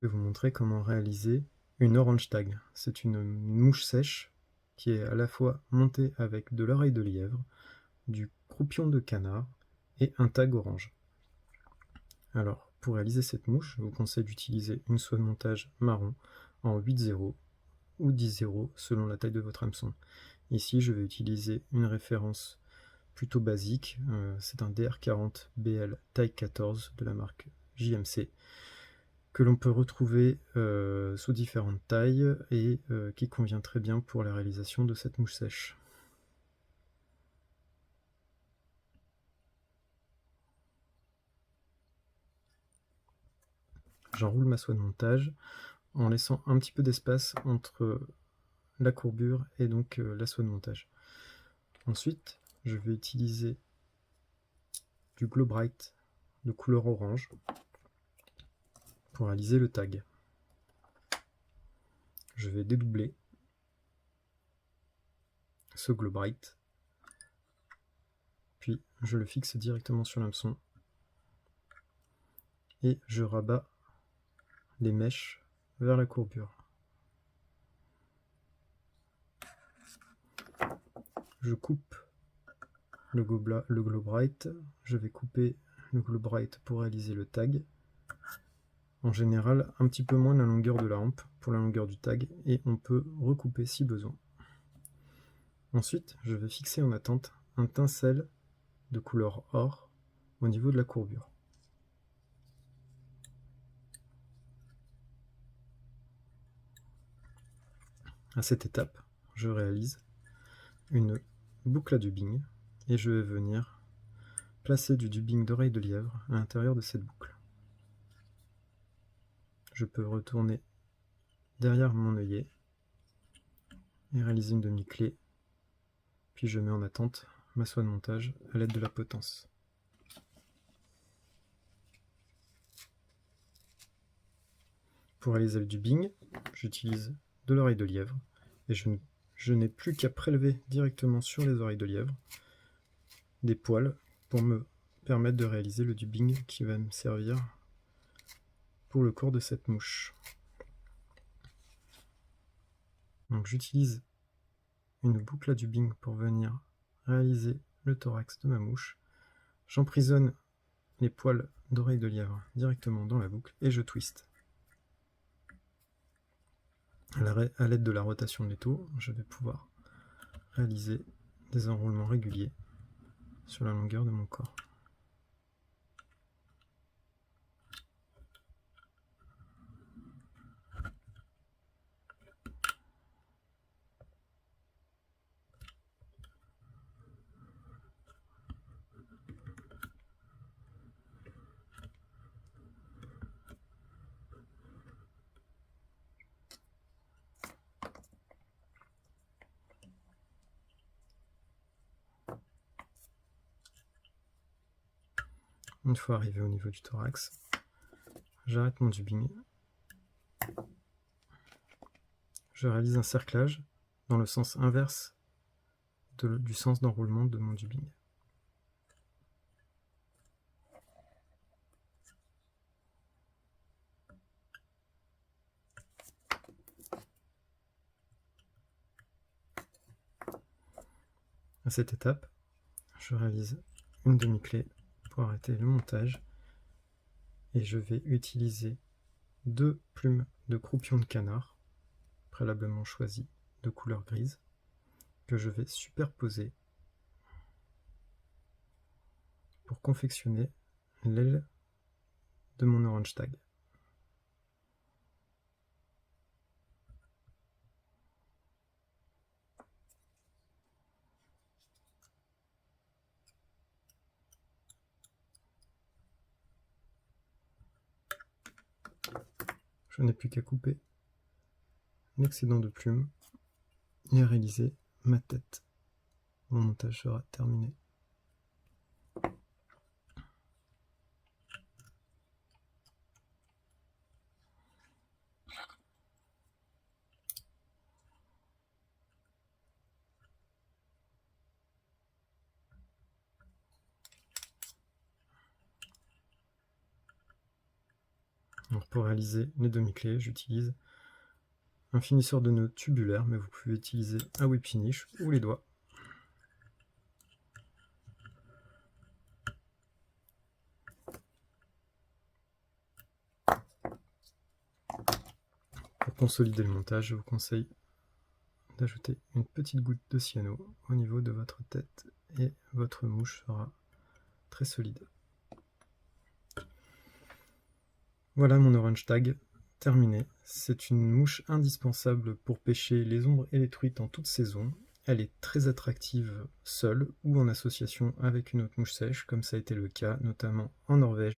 Je vais vous montrer comment réaliser une orange tag. C'est une mouche sèche qui est à la fois montée avec de l'oreille de lièvre, du croupion de canard et un tag orange. Alors, pour réaliser cette mouche, je vous conseille d'utiliser une soie de montage marron en 8-0 ou 10-0 selon la taille de votre hameçon. Ici, je vais utiliser une référence plutôt basique, c'est un DR40 BL taille 14 de la marque JMC, que l'on peut retrouver sous différentes tailles et qui convient très bien pour la réalisation de cette mouche sèche. J'enroule ma soie de montage en laissant un petit peu d'espace entre la courbure et donc la soie de montage. Ensuite, je vais utiliser du Glow Bright de couleur orange pour réaliser le tag. Je vais dédoubler ce Glow Bright, puis je le fixe directement sur l'hameçon et je rabats les mèches vers la courbure. Je coupe le Glow Bright, je vais couper le Glow Bright pour réaliser le tag. En général, un petit peu moins la longueur de la hampe pour la longueur du tag, et on peut recouper si besoin. Ensuite, je vais fixer en attente un tinsel de couleur or au niveau de la courbure. À cette étape, je réalise une boucle à dubbing et je vais venir placer du dubbing d'oreille de lièvre à l'intérieur de cette boucle. Je peux retourner derrière mon œillet et réaliser une demi-clé, puis je mets en attente ma soie de montage à l'aide de la potence. Pour réaliser le dubbing, j'utilise de l'oreille de lièvre et je n'ai plus qu'à prélever directement sur les oreilles de lièvre des poils pour me permettre de réaliser le dubbing qui va me servir pour le corps de cette mouche. Donc j'utilise une boucle à dubbing pour venir réaliser le thorax de ma mouche. J'emprisonne les poils d'oreille de lièvre directement dans la boucle et je twiste. À l'aide de la rotation de l'étau, je vais pouvoir réaliser des enroulements réguliers sur la longueur de mon corps. Une fois arrivé au niveau du thorax, j'arrête mon dubbing. Je réalise un cerclage dans le sens inverse du sens d'enroulement de mon dubbing. À cette étape, je réalise une demi-clé pour arrêter le montage et je vais utiliser deux plumes de croupion de canard préalablement choisies de couleur grise que je vais superposer pour confectionner l'aile de mon orange tag. Je n'ai plus qu'à couper l'excédent de plumes et à réaliser ma tête. Mon montage sera terminé. Donc pour réaliser les demi-clés, j'utilise un finisseur de nœuds tubulaire, mais vous pouvez utiliser un whip finish ou les doigts. Pour consolider le montage, je vous conseille d'ajouter une petite goutte de cyano au niveau de votre tête et votre mouche sera très solide. Voilà mon orange tag terminé. C'est une mouche indispensable pour pêcher les ombres et les truites en toute saison. Elle est très attractive seule ou en association avec une autre mouche sèche, comme ça a été le cas notamment en Norvège.